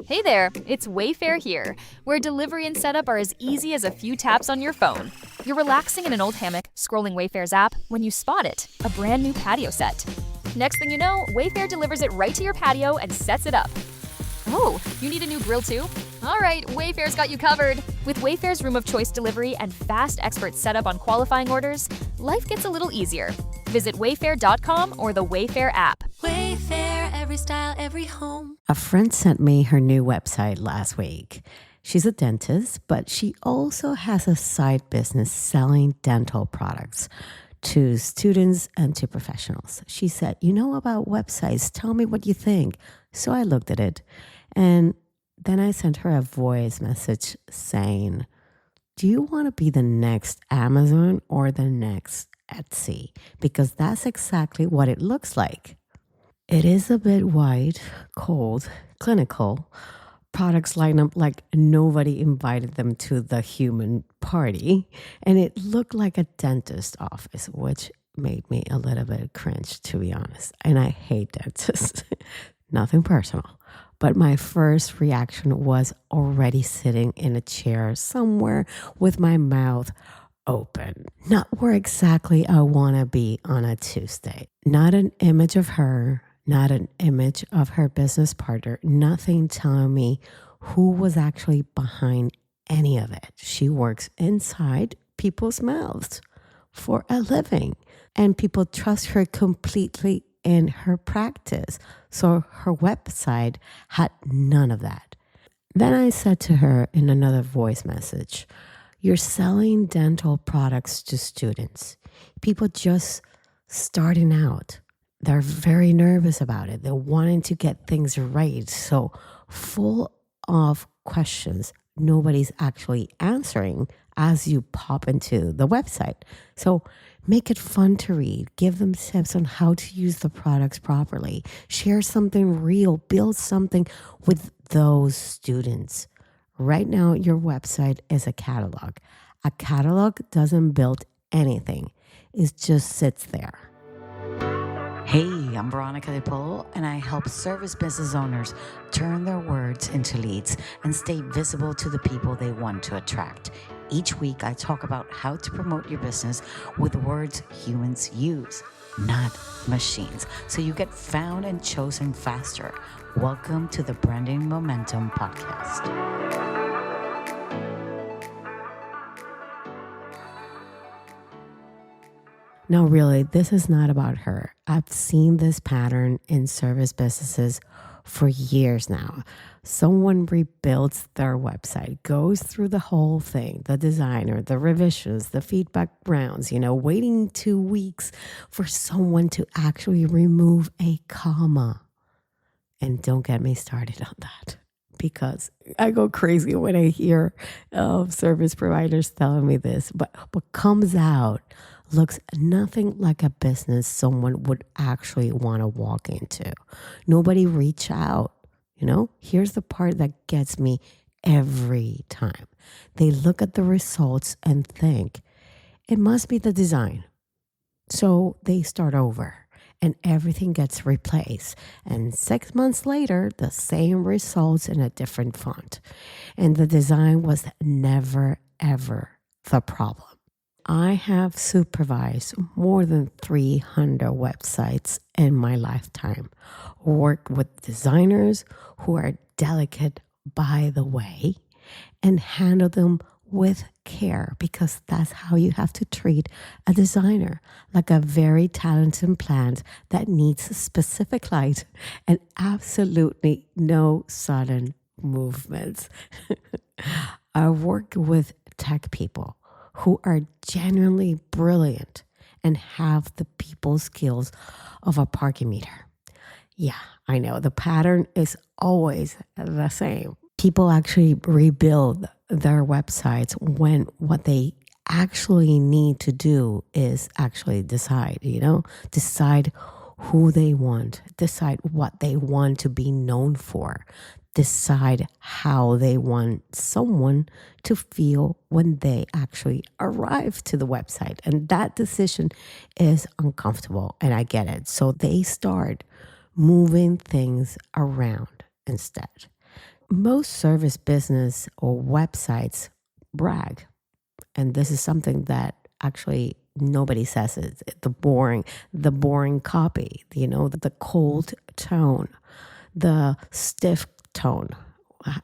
Hey there, it's Wayfair here, where delivery and setup are as easy as a few taps on your phone. You're relaxing in an old hammock, scrolling Wayfair's app, when you spot it, a brand new patio set. Next thing you know, Wayfair delivers it right to your patio and sets it up. Oh, you need a new grill too? All right, Wayfair's got you covered. With Wayfair's Room of Choice delivery and fast expert setup on qualifying orders, life gets a little easier. Visit wayfair.com or the Wayfair app. Wayfair, every style, every home. A friend sent me her new website last week. She's a dentist, but she also has a side business selling dental products to students and to professionals. She said, "You know about websites, tell me what you think." So I looked at it, and then I sent her a voice message saying, "Do you want to be the next Amazon or the next Etsy? Because that's exactly what it looks like." It is a bit white, cold, clinical. Products line up like nobody invited them to the human party. And it looked like a dentist office, which made me a little bit cringe, to be honest. And I hate dentists. Nothing personal. But my first reaction was already sitting in a chair somewhere with my mouth open. Not where exactly I want to be on a Tuesday. Not an image of her, not an image of her business partner, nothing telling me who was actually behind any of it. She works inside people's mouths for a living, and people trust her completely in her practice. So her website had none of that. Then I said to her in another voice message, "You're selling dental products to students, people just starting out. They're very nervous about it. They're wanting to get things right. So full of questions nobody's actually answering as you pop into the website. So make it fun to read. Give them tips on how to use the products properly. Share something real. Build something with those students. Right now, your website is a catalog. A catalog doesn't build anything. It just sits there." Hey, I'm Veronica DePolo, and I help service business owners turn their words into leads and stay visible to the people they want to attract. Each week, I talk about how to promote your business with words humans use, not machines, so you get found and chosen faster. Welcome to the Branding Momentum Podcast. No, really, this is not about her. I've seen this pattern in service businesses for years now. Someone rebuilds their website, goes through the whole thing, the designer, the revisions, the feedback rounds, waiting 2 weeks for someone to actually remove a comma. And don't get me started on that, because I go crazy when I hear of service providers telling me this. But what comes out looks nothing like a business someone would actually want to walk into. Nobody reach out. Here's the part that gets me every time. They look at the results and think, it must be the design. So they start over and everything gets replaced. And 6 months later, the same results in a different font. And the design was never, ever the problem. I have supervised more than 300 websites in my lifetime. Worked with designers who are delicate, by the way, and handle them with care, because that's how you have to treat a designer, like a very talented plant that needs specific light and absolutely no sudden movements. I worked with tech people who are genuinely brilliant and have the people skills of a parking meter. Yeah, I know the pattern is always the same. People actually rebuild their websites when what they actually need to do is actually decide who they want, decide what they want to be known for, decide how they want someone to feel when they actually arrive to the website. And that decision is uncomfortable, and I get it. So they start moving things around instead. most service business or websites brag. And this is something that actually nobody says it. The boring copy, the cold tone, the stiff tone,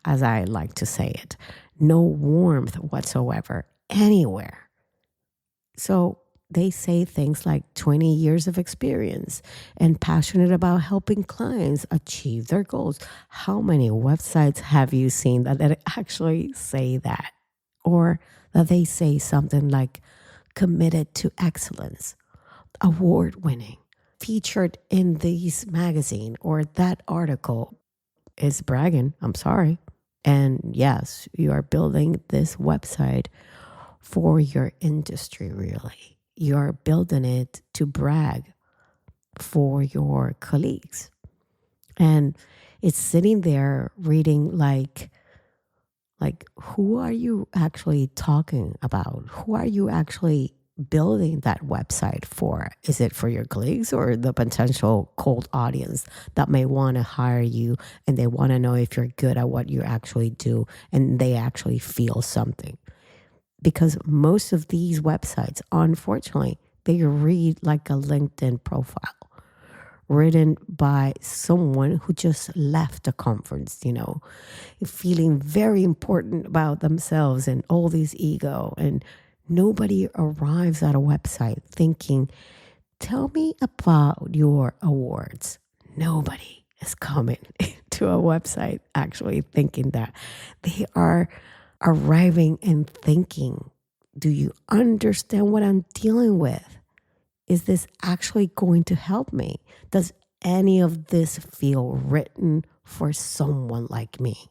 as I like to say it. No warmth whatsoever anywhere. So they say things like 20 years of experience and passionate about helping clients achieve their goals. How many websites have you seen that actually say that? Or that they say something like committed to excellence, award winning, featured in this magazine or that article is bragging. I'm sorry. And yes, you are building this website for your industry, really. You're building it to brag for your colleagues. And it's sitting there reading like, who are you actually talking about? Who are you actually building that website for? Is it for your colleagues or the potential cold audience that may want to hire you and they want to know if you're good at what you actually do and they actually feel something? Because most of these websites, unfortunately, they read like a LinkedIn profile written by someone who just left a conference, feeling very important about themselves and all this ego. And nobody arrives at a website thinking, tell me about your awards. Nobody is coming to a website actually thinking that. They are arriving and thinking, do you understand what I'm dealing with? Is this actually going to help me? Does any of this feel written for someone like me?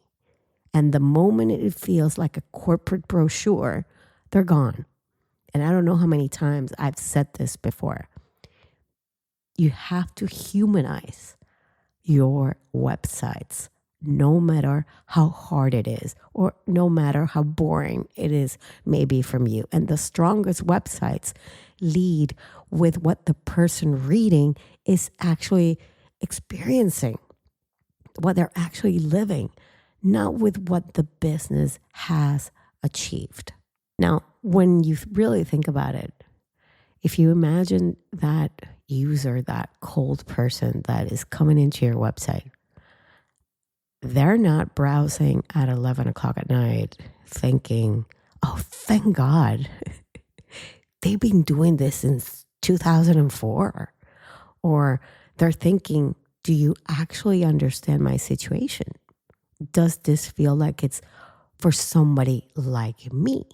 And the moment it feels like a corporate brochure, they're gone. And I don't know how many times I've said this before. You have to humanize your websites, no matter how hard it is or no matter how boring it is maybe from you. And the strongest websites lead with what the person reading is actually experiencing, what they're actually living, not with what the business has achieved. Now, when you really think about it, if you imagine that user, that cold person that is coming into your website, they're not browsing at 11 o'clock at night thinking, oh, thank God, they've been doing this since 2004. Or they're thinking, do you actually understand my situation? Does this feel like it's for somebody like me?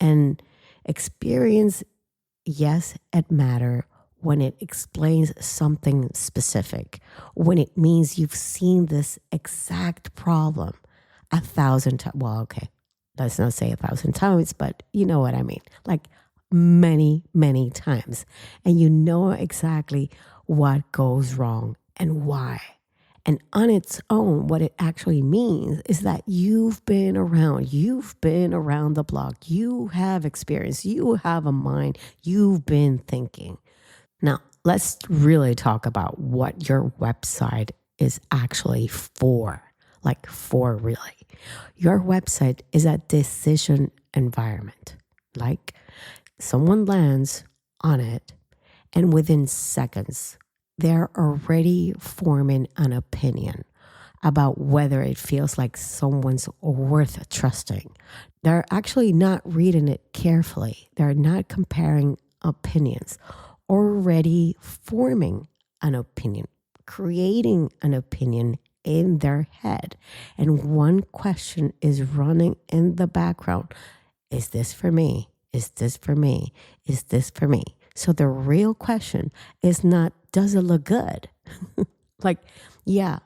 And experience, yes, it matters when it explains something specific, when it means you've seen this exact problem 1,000 times. Well, okay, let's not say 1,000 times, but you know what I mean. Like many, many times. And you know exactly what goes wrong and why. And on its own, what it actually means is that you've been around the block, you have experience, you have a mind, you've been thinking. Now, let's really talk about what your website is actually for, like for really. Your website is a decision environment. Like someone lands on it and within seconds, they're already forming an opinion about whether it feels like someone's worth trusting. They're actually not reading it carefully. They're not comparing opinions, already forming an opinion, creating an opinion in their head. And one question is running in the background. Is this for me? Is this for me? Is this for me? So the real question is not, does it look good? Like, yeah,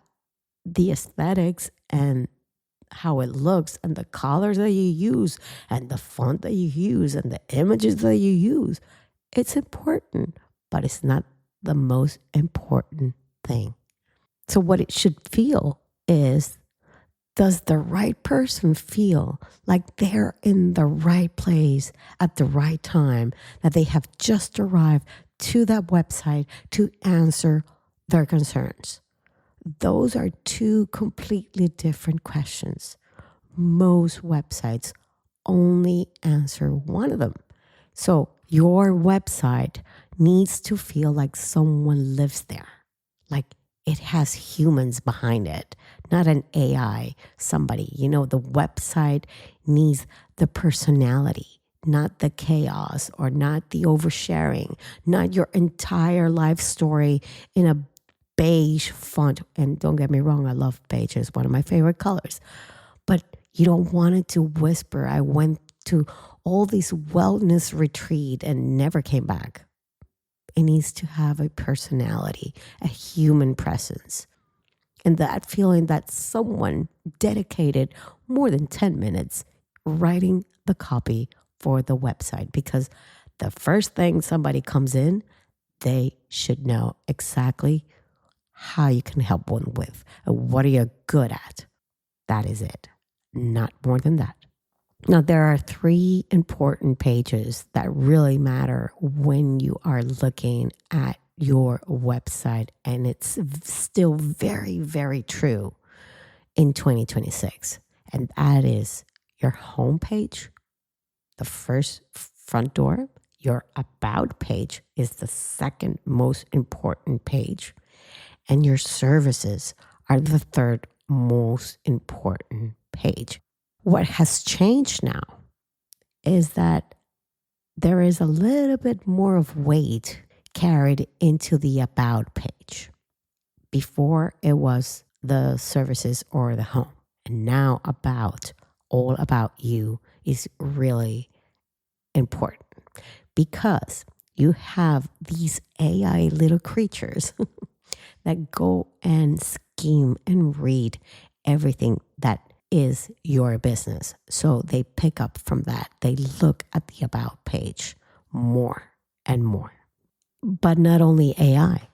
the aesthetics and how it looks and the colors that you use and the font that you use and the images that you use, it's important, but it's not the most important thing. So what it should feel is, does the right person feel like they're in the right place at the right time, that they have just arrived to that website to answer their concerns? those are two completely different questions. Most websites only answer one of them. So your website needs to feel like someone lives there, like it has humans behind it, not an AI, somebody. The website needs the personality, not the chaos or not the oversharing, not your entire life story in a beige font. And don't get me wrong, I love beige. It's one of my favorite colors. But you don't want it to whisper. I went to all these wellness retreat and never came back. It needs to have a personality, a human presence. And that feeling that someone dedicated more than 10 minutes writing the copy for the website. Because the first thing somebody comes in, they should know exactly how you can help one with. What are you good at? That is it. Not more than that. Now, there are 3 important pages that really matter when you are looking at your website, and it's still very, very true in 2026. And that is your homepage, the first front door. Your about page is the second most important page, and your services are the third most important page. What has changed now is that there is a little bit more of weight carried into the about page. Before it was the services or the home. And now all about you is really important because you have these AI little creatures that go and scheme and read everything that is your business. So they pick up from that. They look at the about page more and more. But not only AI,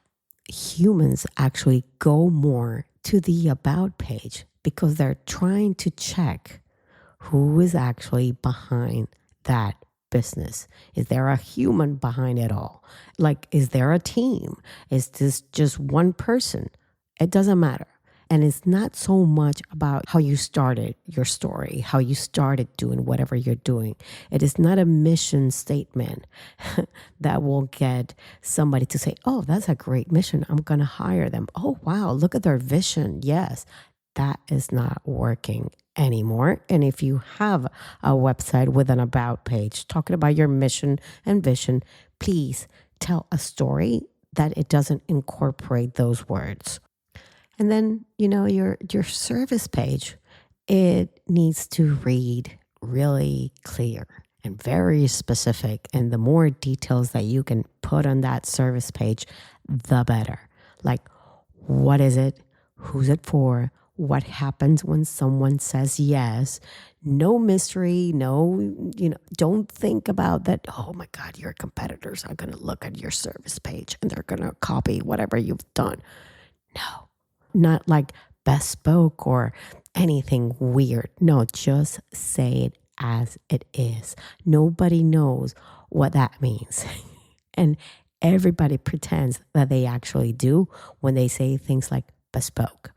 humans actually go more to the about page because they're trying to check who is actually behind that business. Is there a human behind it all? Like, is there a team? Is this just one person? It doesn't matter. And it's not so much about how you started your story, how you started doing whatever you're doing. It is not a mission statement that will get somebody to say, oh, that's a great mission. I'm going to hire them. Oh, wow, look at their vision. Yes, that is not working anymore. And if you have a website with an about page talking about your mission and vision, please tell a story that it doesn't incorporate those words. And then, your service page, it needs to read really clear and very specific. And the more details that you can put on that service page, the better. Like, what is it? Who's it for? What happens when someone says yes? No mystery, don't think about that. Oh my God, your competitors are going to look at your service page and they're going to copy whatever you've done. No. Not like bespoke or anything weird. No, just say it as it is. Nobody knows what that means. And everybody pretends that they actually do when they say things like bespoke.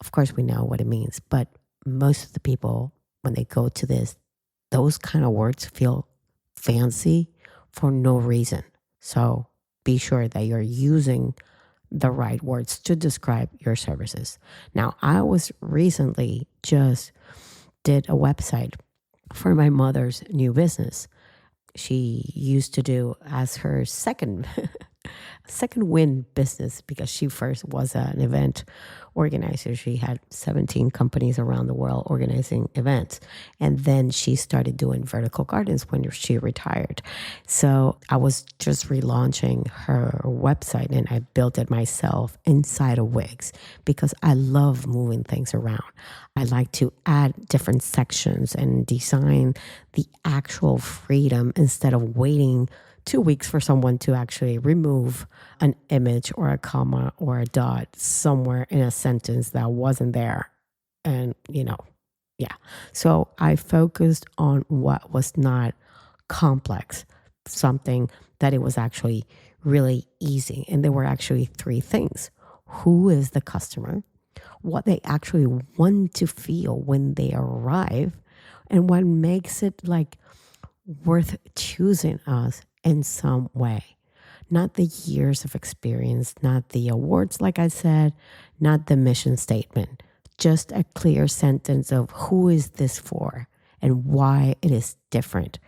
Of course, we know what it means, but most of the people, when they go to those kind of words feel fancy for no reason. So be sure that you're using the right words to describe your services. Now, I was recently just did a website for my mother's new business. She used to do as her second win business because she first was an event organizer. She had 17 companies around the world organizing events. And then she started doing vertical gardens when she retired. So I was just relaunching her website and I built it myself inside of Wix because I love moving things around. I like to add different sections and design the actual freedom instead of waiting 2 weeks for someone to actually remove an image or a comma or a dot somewhere in a sentence that wasn't there. And, So I focused on what was not complex, something that it was actually really easy. And there were actually 3 things. who is the customer, what they actually want to feel when they arrive, and what makes it like worth choosing us in some way. Not the years of experience, not the awards, like I said, not the mission statement, just a clear sentence of who is this for and why it is different.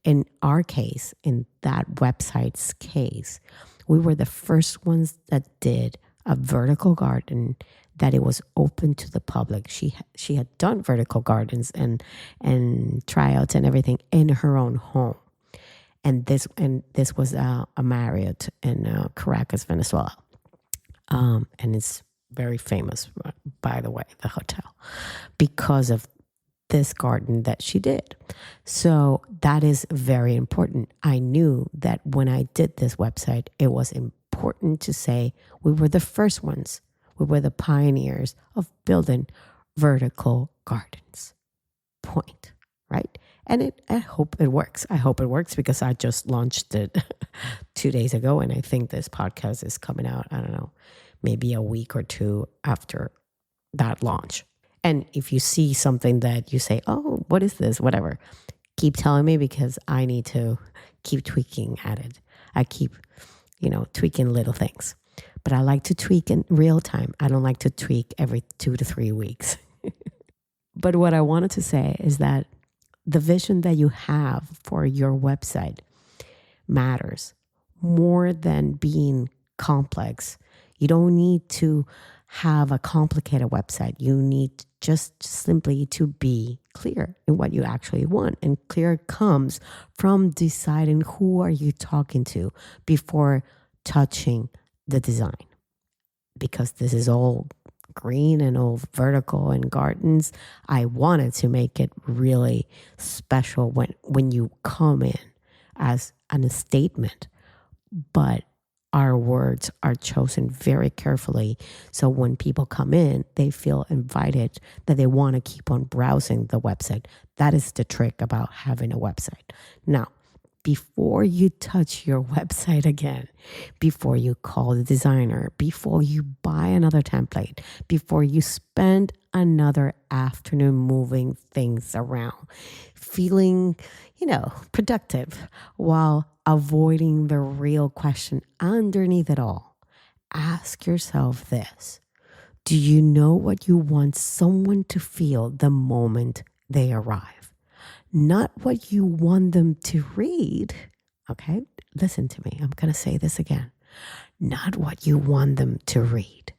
In our case, in that website's case, we were the first ones that did a vertical garden that it was open to the public. She had done vertical gardens and tryouts and everything in her own home. And this was a Marriott in Caracas, Venezuela. And it's very famous, by the way, the hotel, because of this garden that she did. So that is very important. I knew that when I did this website, it was important to say we were the first ones. We were the pioneers of building vertical gardens. Point, right? And I hope it works. I hope it works because I just launched it 2 days ago. And I think this podcast is coming out, I don't know, maybe a week or two after that launch. And if you see something that you say, oh, what is this? Whatever, keep telling me because I need to keep tweaking at it. I keep, tweaking little things. But I like to tweak in real time. I don't like to tweak every 2 to 3 weeks. But what I wanted to say is that the vision that you have for your website matters more than being complex. You don't need to have a complicated website. You need just simply to be clear in what you actually want. And clear comes from deciding who are you talking to before touching the design. Because this is all green and all vertical and gardens, I wanted to make it really special when you come in as a statement. But our words are chosen very carefully. So when people come in, they feel invited, that they want to keep on browsing the website. That is the trick about having a website. Now, before you touch your website again, before you call the designer, before you buy another template, before you spend another afternoon moving things around, feeling, productive while avoiding the real question underneath it all, ask yourself this. Do you know what you want someone to feel the moment they arrive? Not what you want them to read. Okay, listen to me. I'm going to say this again. Not what you want them to read.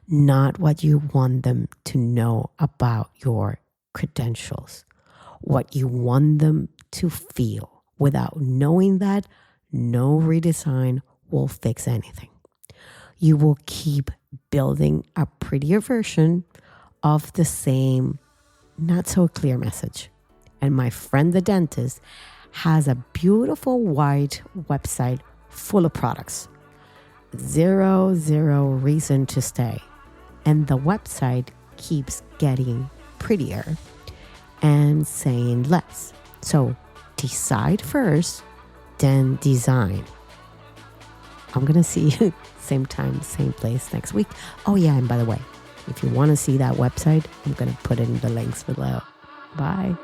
Not what you want them to know about your credentials. What you want them to feel. Without knowing that, no redesign will fix anything. You will keep building a prettier version of the same not so clear message. And my friend the dentist has a beautiful white website full of products. Zero reason to stay. And the website keeps getting prettier and saying less. So decide first, then design. I'm going to see you same time, same place next week. Oh yeah, and by the way, if you want to see that website, I'm going to put in the links below. Bye.